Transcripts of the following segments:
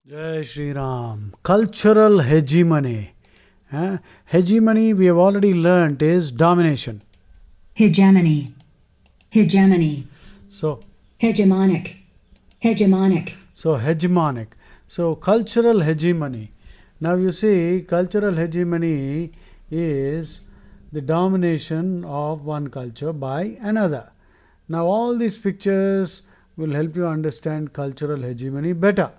Jai Shri Ram. Cultural hegemony. Hegemony, we have already learnt, is domination. Hegemony. Hegemony. So, Hegemonic. Hegemonic. hegemonic. So, cultural hegemony. Now, you see, cultural hegemony is the domination of one culture by another. Now, all these pictures will help you understand cultural hegemony better.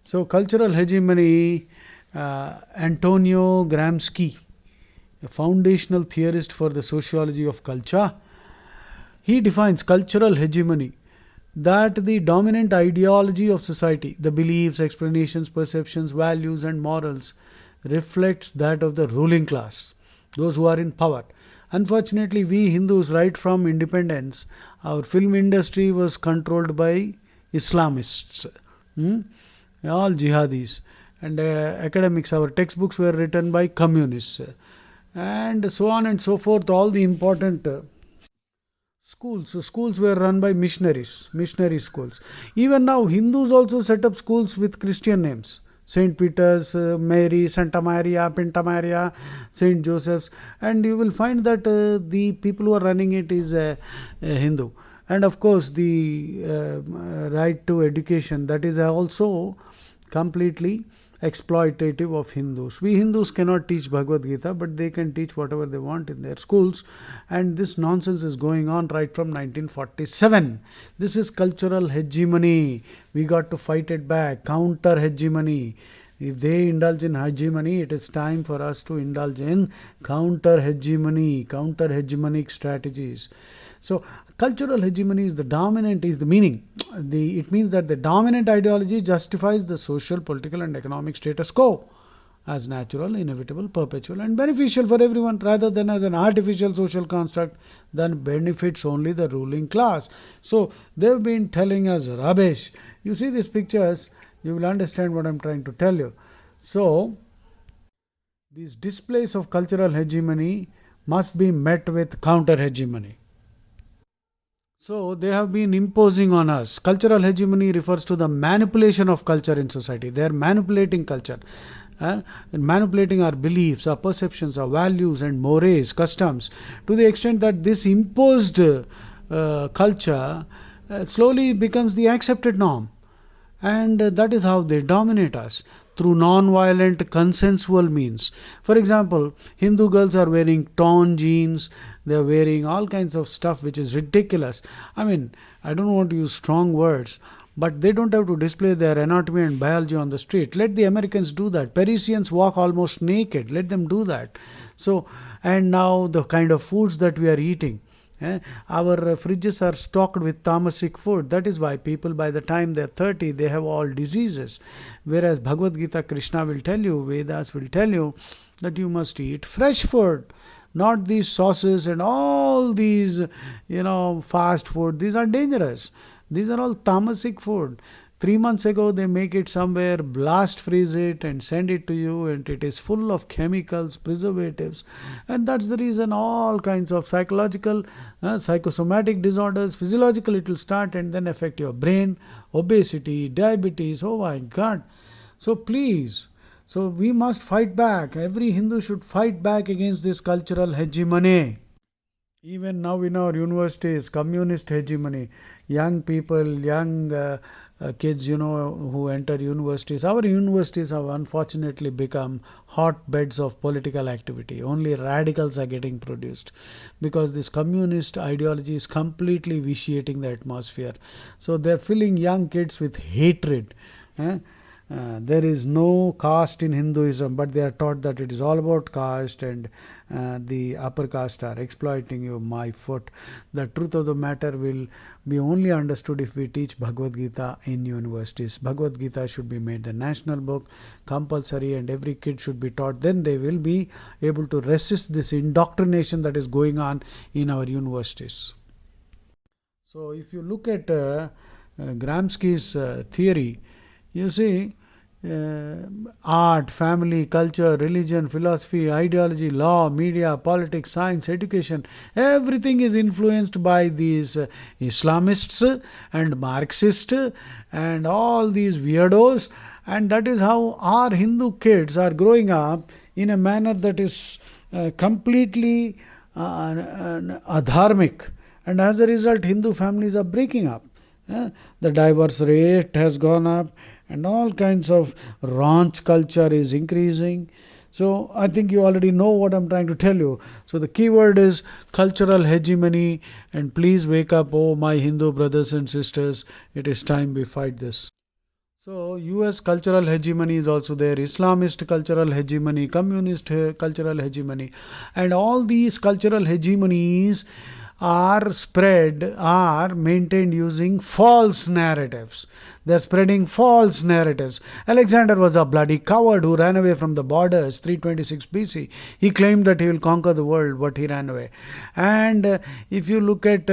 So, cultural hegemony, Antonio Gramsci, a foundational theorist for the sociology of culture, he defines cultural hegemony that the dominant ideology of society, the beliefs, explanations, perceptions, values, and morals, reflects that of the ruling class, those who are in power. Unfortunately, we Hindus, right from independence, our film industry was controlled by Islamists. Hmm? All jihadis. And academics, our textbooks were written by communists. And so on and so forth, all the important schools. So schools were run by missionaries, missionary schools. Even now, Hindus also set up schools with Christian names. Saint Peter's, Mary, Santa Maria, Pinta Maria, Saint Joseph's, and you will find that the people who are running it is a Hindu. And of course, the right to education, that is also completely exploitative of Hindus. We Hindus cannot teach Bhagavad Gita, but they can teach whatever they want in their schools. And this nonsense is going on right from 1947. This is cultural hegemony. We got to fight it back. Counter hegemony. If they indulge in hegemony, it is time for us to indulge in counter hegemony, counter hegemonic strategies. So, cultural hegemony is the dominant, is the meaning. It means that the dominant ideology justifies the social, political, and economic status quo as natural, inevitable, perpetual, and beneficial for everyone, rather than as an artificial social construct that benefits only the ruling class. So, they've been telling us rubbish. You see these pictures, you will understand what I'm trying to tell you. So, these displays of cultural hegemony must be met with counter hegemony. So they have been imposing on us. Cultural hegemony refers to the manipulation of culture in society. They are manipulating culture, and manipulating our beliefs, our perceptions, our values, and mores, customs, to the extent that this imposed culture slowly becomes the accepted norm. And that is how they dominate us, through non-violent consensual means. For example, Hindu girls are wearing torn jeans, they are wearing all kinds of stuff which is ridiculous. I mean, I don't want to use strong words, but they don't have to display their anatomy and biology on the street. Let the Americans do that. Parisians walk almost naked, let them do that. So, and now the kind of foods that we are eating, our fridges are stocked with tamasic food. That is why people, by the time they're 30, they have all diseases. Whereas Bhagavad Gita, Krishna will tell you, Vedas will tell you that you must eat fresh food, not these sauces and all these, fast food. These are dangerous. These are all tamasic food. 3 months ago, they make it somewhere, blast freeze it, and send it to you, and it is full of chemicals, preservatives, and that's the reason all kinds of psychological, psychosomatic disorders, physiological, it will start and then affect your brain, obesity, diabetes. Oh my God! So please. So we must fight back. Every Hindu should fight back against this cultural hegemony. Even now in our universities, communist hegemony, young people, young kids, who enter universities. Our universities have unfortunately become hotbeds of political activity. Only radicals are getting produced because this communist ideology is completely vitiating the atmosphere. So they're filling young kids with hatred. eh. There is no caste in Hinduism, but they are taught that it is all about caste, and the upper caste are exploiting you. My foot. The truth of the matter will be only understood if we teach Bhagavad Gita in universities. Bhagavad Gita should be made the national book, compulsory, and every kid should be taught. Then they will be able to resist this indoctrination that is going on in our universities. So, if you look at Gramsci's theory, you see, art, family, culture, religion, philosophy, ideology, law, media, politics, science, education, everything is influenced by these Islamists and Marxists and all these weirdos, And that is how our Hindu kids are growing up in a manner that is completely adharmic, and as a result Hindu families are breaking up. The divorce rate has gone up, and all kinds of raunch culture is increasing. So I think you already know what I'm trying to tell you. So the key word is cultural hegemony, and please wake up, oh my Hindu brothers and sisters, it is time we fight this. So US cultural hegemony is also there, Islamist cultural hegemony, communist cultural hegemony, and all these cultural hegemonies are maintained using false narratives. They're spreading false narratives. Alexander was a bloody coward who ran away from the borders 326 BC. He claimed that he will conquer the world, but he ran away. And if you look at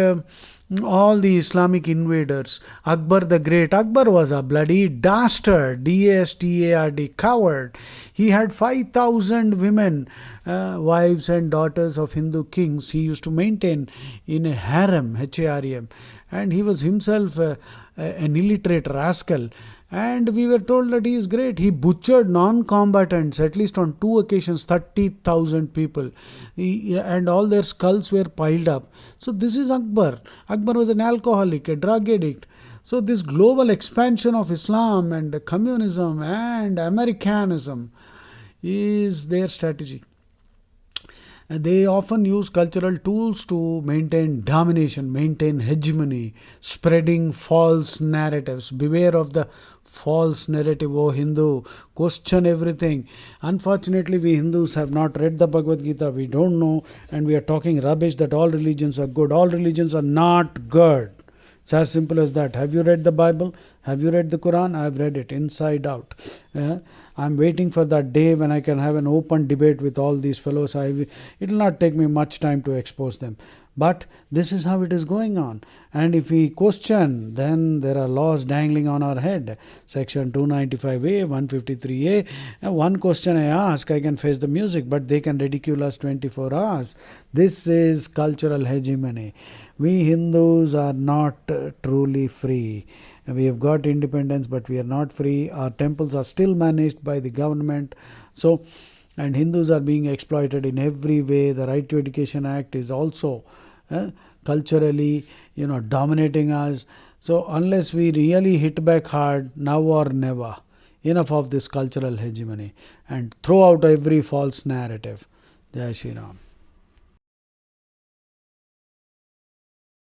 all the Islamic invaders, Akbar the Great, Akbar was a bloody dastard, dastard, coward. He had 5,000 women, wives and daughters of Hindu kings. He used to maintain in a harem, Harem, and he was himself an illiterate rascal. And we were told that he is great. He butchered non-combatants at least on 2 occasions, 30,000 people, and all their skulls were piled up. So this is Akbar. Akbar was an alcoholic, a drug addict. So this global expansion of Islam and communism and Americanism is their strategy. They often use cultural tools to maintain domination, maintain hegemony, spreading false narratives. Beware of the false narrative, oh Hindu, question everything. Unfortunately, we Hindus have not read the Bhagavad Gita, we don't know, and we are talking rubbish that all religions are good. All religions are not good. It's as simple as that. Have you read the Bible? Have you read the Quran? I have read it inside out. I'm waiting for that day when I can have an open debate with all these fellows. It will not take me much time to expose them. But this is how it is going on. And if we question, then there are laws dangling on our head. Section 295A, 153A. And one question I ask, I can face the music, but they can ridicule us 24 hours. This is cultural hegemony. We Hindus are not truly free. We have got independence, but we are not free. Our temples are still managed by the government. So, and Hindus are being exploited in every way. The Right to Education Act is also culturally, dominating us. So unless we really hit back hard, now or never, enough of this cultural hegemony, and throw out every false narrative. Jai Shri Ram.